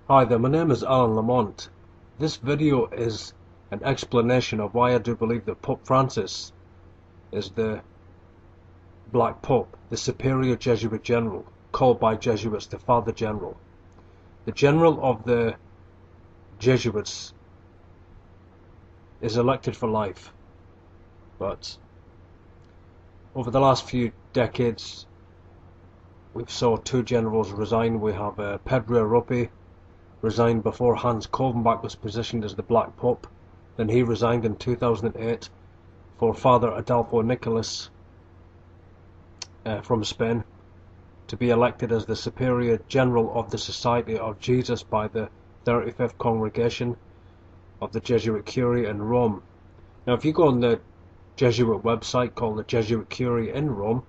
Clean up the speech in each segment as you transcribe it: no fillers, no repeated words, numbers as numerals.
Hi there, my name is Lamont. This video is an explanation of why I do believe that Pope Francis is the Black Pope, the superior Jesuit general, called by Jesuits the Father General. The general of the Jesuits is elected for life, but over the last few decades we've saw two generals resign. We have Pedro Rope resigned before Hans Kovenbach was positioned as the Black Pope. Then he resigned in 2008 for Father Adolfo Nicolas from Spain to be elected as the Superior General of the Society of Jesus by the 35th Congregation of the Jesuit Curie in Rome. Now if you go on the Jesuit website called the Jesuit Curie in Rome,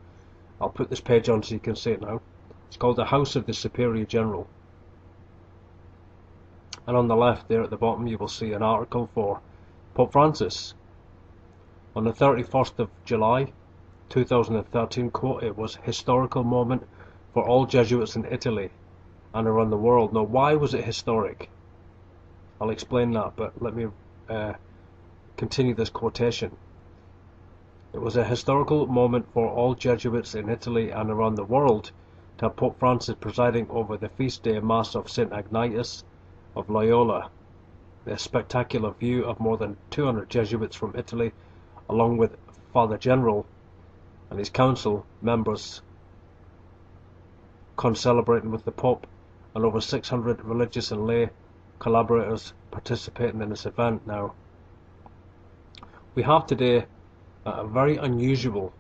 I'll put this page on so you can see it now. It's called the House of the Superior General. And on the left there at the bottom you will see an article for Pope Francis. On the 31st of July 2013, quote, "It was a historical moment for all Jesuits in Italy and around the world." Now why was it historic? I'll explain that, but let me continue this quotation. It was a historical moment for all Jesuits in Italy and around the world to have Pope Francis presiding over the feast day Mass of St. Ignatius of Loyola. The spectacular view of more than 200 Jesuits from Italy, along with Father General and his council members, concelebrating with the Pope, and over 600 religious and lay collaborators participating in this event. Now, we have today a very unusual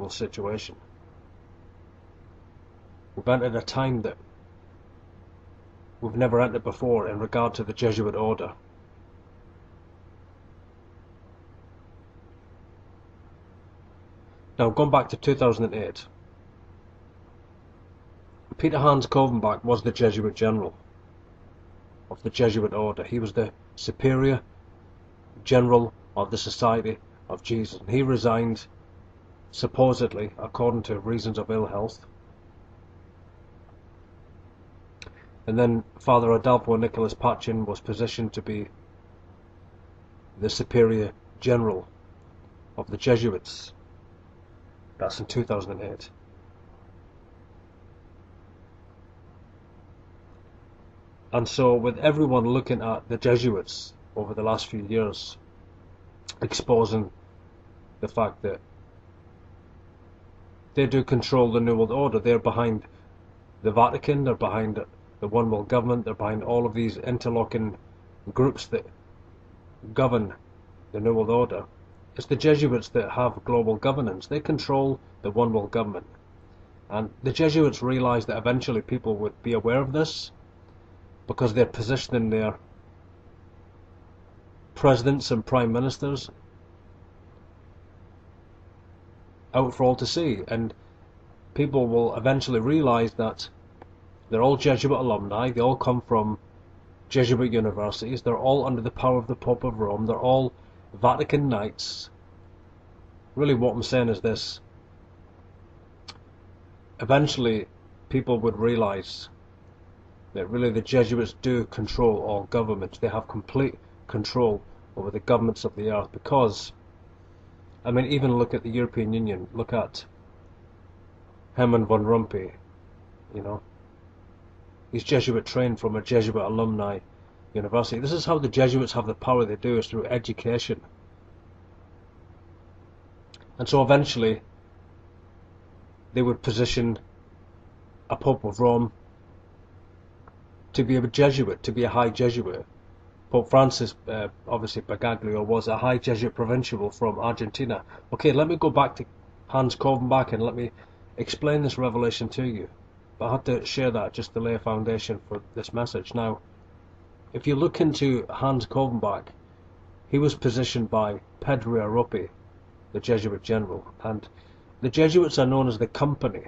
situation. We've entered a time that we've never entered before in regard to the Jesuit order. Now, going back to 2008, Peter Hans Kovenbach was the Jesuit general of the Jesuit order. He was the superior general of the Society of Jesus. He resigned, supposedly, according to reasons of ill health. And then Father Adolfo Nicolas Pachin was positioned to be the Superior General of the Jesuits. That's in 2008. And so with everyone looking at the Jesuits over the last few years, exposing the fact that they do control the New World Order, they're behind the Vatican, they're behind the One World Government, they're behind all of these interlocking groups that govern the New World Order. It's the Jesuits that have global governance. They control the One World Government. And the Jesuits realized that eventually people would be aware of this, because they're positioning their presidents and prime ministers out for all to see. And people will eventually realize that they're all Jesuit alumni, they all come from Jesuit universities, they're all under the power of the Pope of Rome, they're all Vatican Knights. Really what I'm saying is this: eventually people would realize that really the Jesuits do control all governments. They have complete control over the governments of the earth, because, I mean, even look at the European Union, look at Herman von Rompuy, you know. He's Jesuit trained from a Jesuit alumni university. This is how the Jesuits have the power they do, is through education. And so eventually they would position a Pope of Rome to be a Jesuit, to be a high Jesuit. Pope Francis, obviously Bergoglio, was a high Jesuit provincial from Argentina. Okay, let me go back to Hans Kovenbach and let me explain this revelation to you. But I had to share that just to lay a foundation for this message. Now, if you look into Hans Kovenbach, he was positioned by Pedro Rope, the Jesuit general, and the Jesuits are known as the company.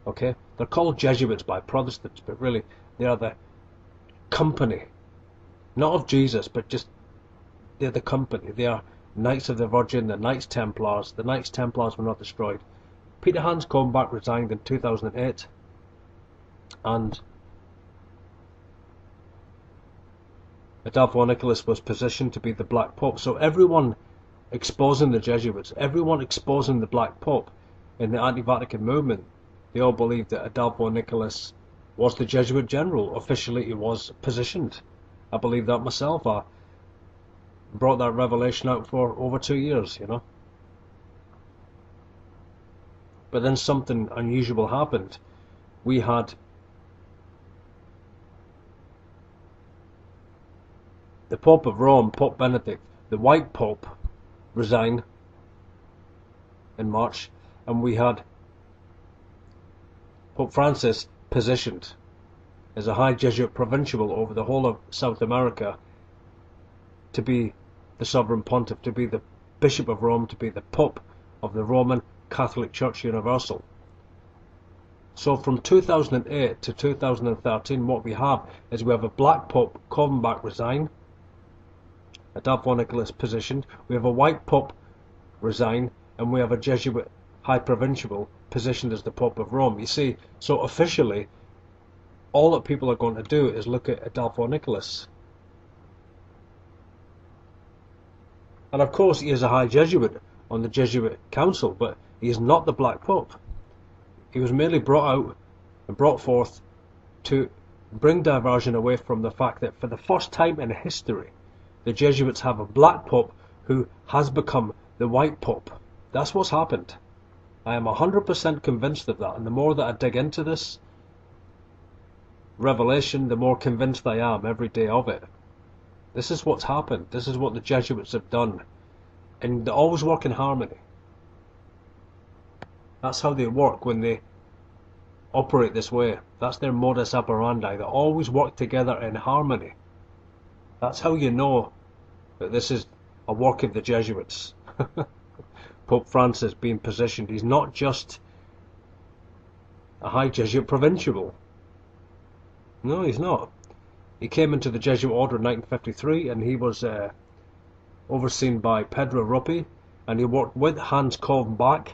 Okay, they're called Jesuits by Protestants, but really they are the company, not of Jesus, but just they're the company. They are Knights of the Virgin, the Knights Templars. The Knights Templars were not destroyed. Peter Hans Kovenbach resigned in 2008, and Adolfo Nicholas was positioned to be the Black Pope. So everyone exposing the Jesuits, everyone exposing the Black Pope in the anti-Vatican movement, they all believed that Adolfo Nicholas was the Jesuit general. Officially, he was positioned. I believe that myself. I brought that revelation out for over 2 years, you know. But then something unusual happened. We had the Pope of Rome, Pope Benedict, the White Pope, resign in March, and we had Pope Francis positioned as a high Jesuit provincial over the whole of South America to be the sovereign pontiff, to be the Bishop of Rome, to be the Pope of the Roman Catholic Church Universal. So from 2008 to 2013, what we have is we have a Black Pope, Covenbach, resign, Adolfo Nicholas positioned, we have a White Pope resign, and we have a Jesuit High Provincial positioned as the Pope of Rome. You see, so officially, all that people are going to do is look at Adolfo Nicholas. And of course he is a High Jesuit on the Jesuit Council, but he is not the Black Pope. He was merely brought out and brought forth to bring diversion away from the fact that for the first time in history, the Jesuits have a Black Pope who has become the White Pope. That's what's happened. I am 100% convinced of that, and the more that I dig into this revelation, the more convinced I am every day of it. This is what's happened. This is what the Jesuits have done. And they always work in harmony. That's how they work when they operate this way. That's their modus operandi. They always work together in harmony. That's how you know that this is a work of the Jesuits. Pope Francis being positioned. He's not just a High Jesuit provincial. No, he's not. He came into the Jesuit order in 1953, and he was overseen by Pedro Ruppi, and he worked with Hans Covenbach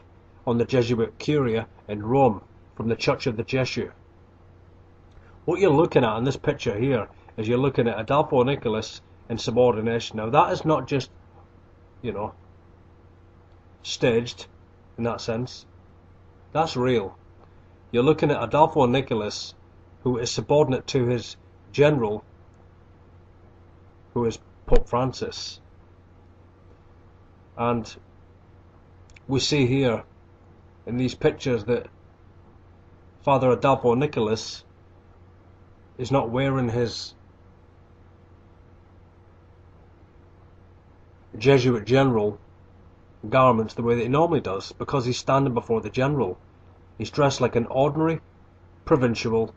on the Jesuit Curia in Rome from the Church of the Jesuit. What you're looking at in this picture here is you're looking at Adolfo Nicholas in subordination. Now that is not just, you know, staged in that sense. That's real. You're looking at Adolfo Nicholas, who is subordinate to his general, who is Pope Francis. And we see here in these pictures that Father Adolfo Nicholas is not wearing his Jesuit general garments the way that he normally does, because he's standing before the general. He's dressed like an ordinary provincial.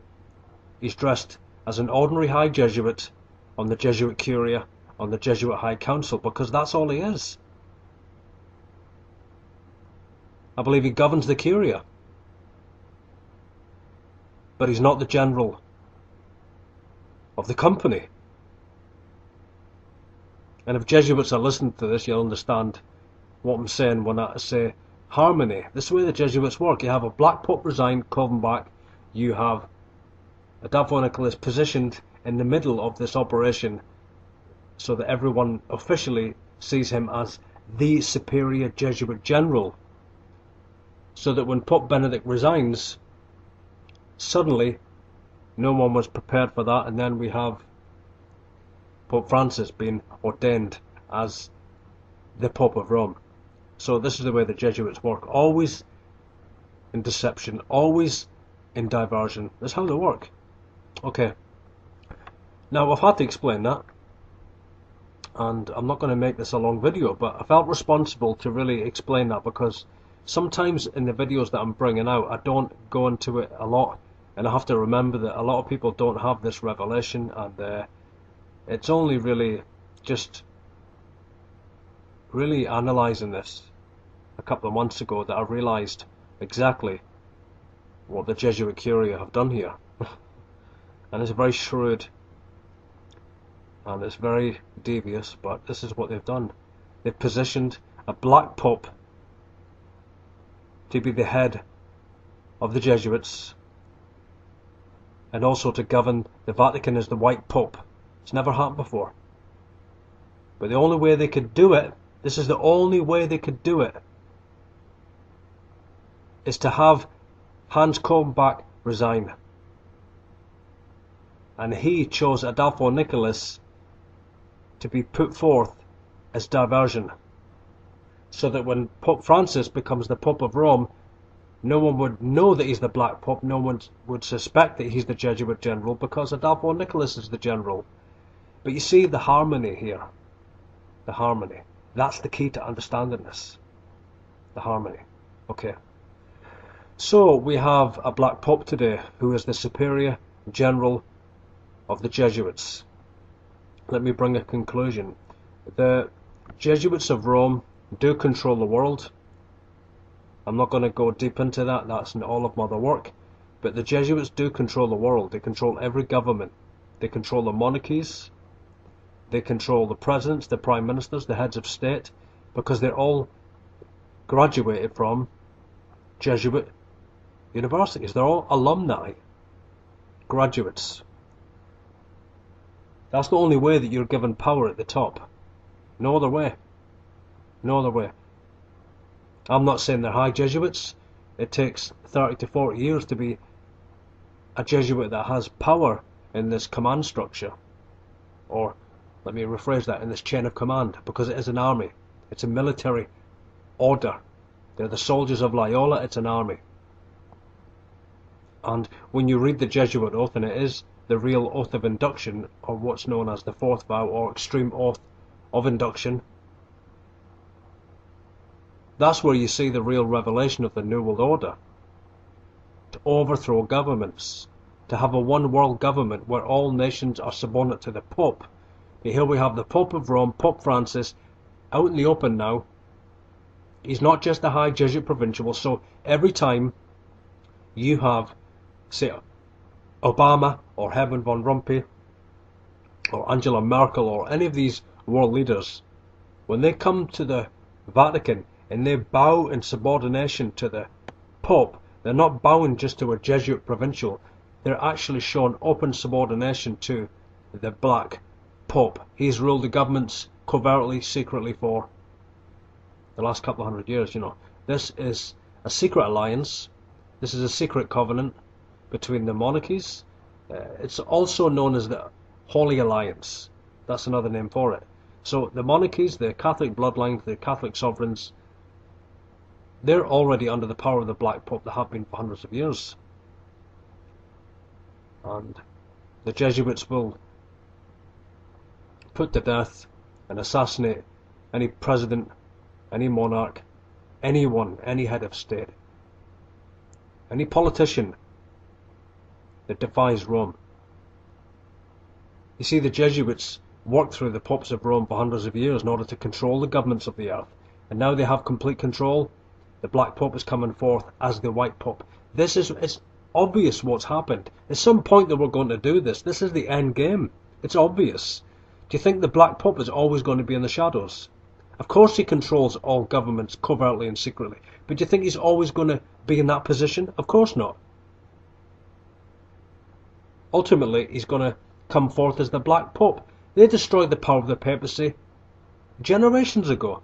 He's dressed as an ordinary High Jesuit on the Jesuit Curia, on the Jesuit High Council, because that's all he is. I believe he governs the Curia, but he's not the general of the company. And if Jesuits are listening to this, you'll understand what I'm saying when I say harmony. This is the way the Jesuits work. You have a Black Pope resign, Covenbach. You have Adolfo Nicholas positioned in the middle of this operation so that everyone officially sees him as the superior Jesuit general. So that when Pope Benedict resigns, suddenly no one was prepared for that, and then we have Pope Francis being ordained as the Pope of Rome. So this is the way the Jesuits work. Always in deception, always in diversion. That's how they work. Okay. Now I've had to explain that, and I'm not going to make this a long video, but I felt responsible to really explain that, because sometimes in the videos that I'm bringing out, I don't go into it a lot, and I have to remember that a lot of people don't have this revelation, and it's only really just really analysing this a couple of months ago that I realised exactly what the Jesuit Curia have done here. And it's very shrewd, and it's very devious, but this is what they've done. They've positioned a Black Pope to be the head of the Jesuits, and also to govern the Vatican as the White Pope. It's never happened before. But the only way they could do it, this is the only way they could do it, is to have Hans Kulmbach resign. And he chose Adolfo Nicholas to be put forth as diversion, so that when Pope Francis becomes the Pope of Rome, no one would know that he's the Black Pope, no one would suspect that he's the Jesuit general, because Adolfo Nicholas is the general. But you see the harmony here. The harmony. That's the key to understanding this. The harmony. Okay. So we have a Black Pope today who is the superior general of the Jesuits. Let me bring a conclusion. The Jesuits of Rome do control the world. I'm not going to go deep into that. That's all of my other work. But the Jesuits do control the world. They control every government. They control the monarchies. They control the presidents, the prime ministers, the heads of state, because they're all graduated from Jesuit universities. They're all alumni, graduates. That's the only way that you're given power at the top. No other way. No other way. I'm not saying they're high Jesuits. It takes 30 to 40 years to be a Jesuit that has power in this command structure. Or, let me rephrase that, in this chain of command, because it is an army. It's a military order. They're the soldiers of Loyola, it's an army. And when you read the Jesuit oath, and it is the real oath of induction, or what's known as the fourth vow, or extreme oath of induction, that's where you see the real revelation of the New World Order. To overthrow governments, to have a one world government where all nations are subordinate to the Pope. But here we have the Pope of Rome, Pope Francis, out in the open now. He's not just a high Jesuit provincial, so every time you have, say, Obama or Herman von Rompuy or Angela Merkel or any of these world leaders, when they come to the Vatican and they bow in subordination to the Pope, they're not bowing just to a Jesuit provincial. They're actually showing open subordination to the Black Pope. He's ruled the governments covertly, secretly for the last couple of hundred years, you know. This is a secret alliance. This is a secret covenant between the monarchies. It's also known as the Holy Alliance. That's another name for it. So the monarchies, the Catholic bloodlines, the Catholic sovereigns, they're already under the power of the Black Pope. They have been for hundreds of years. And the Jesuits will put to death and assassinate any president, any monarch, anyone, any head of state, any politician that defies Rome. You see, the Jesuits worked through the popes of Rome for hundreds of years in order to control the governments of the earth. And now they have complete control. The Black Pope is coming forth as the White Pope. It's obvious what's happened. At some point they were going to do this. This is the end game. It's obvious. Do you think the Black Pope is always going to be in the shadows? Of course he controls all governments covertly and secretly. But do you think he's always going to be in that position? Of course not. Ultimately, he's going to come forth as the Black Pope. They destroyed the power of the papacy generations ago.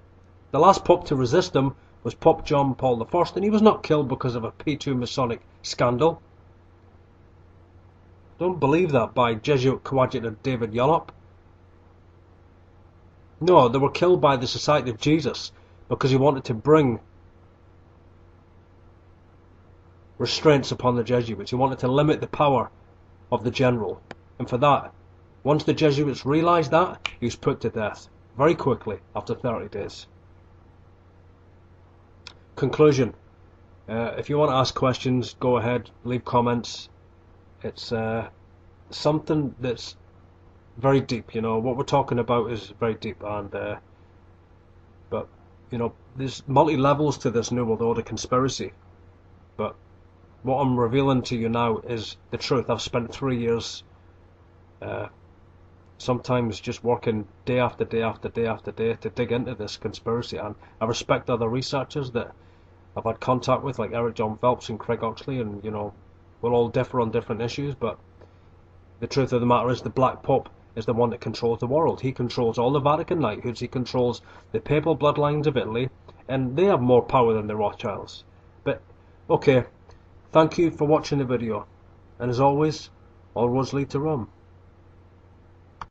The last pope to resist them was Pope John Paul I, and he was not killed because of a P2 Masonic scandal. Don't believe that by Jesuit coadjutor David Yallop. No, they were killed by the Society of Jesus because he wanted to bring restraints upon the Jesuits. He wanted to limit the power of the general. And for that, once the Jesuits realised that, he was put to death very quickly after 30 days. Conclusion. If you want to ask questions, go ahead, leave comments. It's something that's very deep, you know. What we're talking about is very deep, and but you know, there's multi-levels to this New World Order conspiracy. But what I'm revealing to you now is the truth. I've spent 3 years sometimes just working day after day after day after day to dig into this conspiracy, and I respect other researchers that I've had contact with, like Eric John Phelps and Craig Oxley, and you know, we'll all differ on different issues, but the truth of the matter is the Black Pope is the one that controls the world. He controls all the Vatican knighthoods, he controls the papal bloodlines of Italy, and they have more power than the Rothschilds. But, okay, thank you for watching the video, and as always, all roads lead to Rome.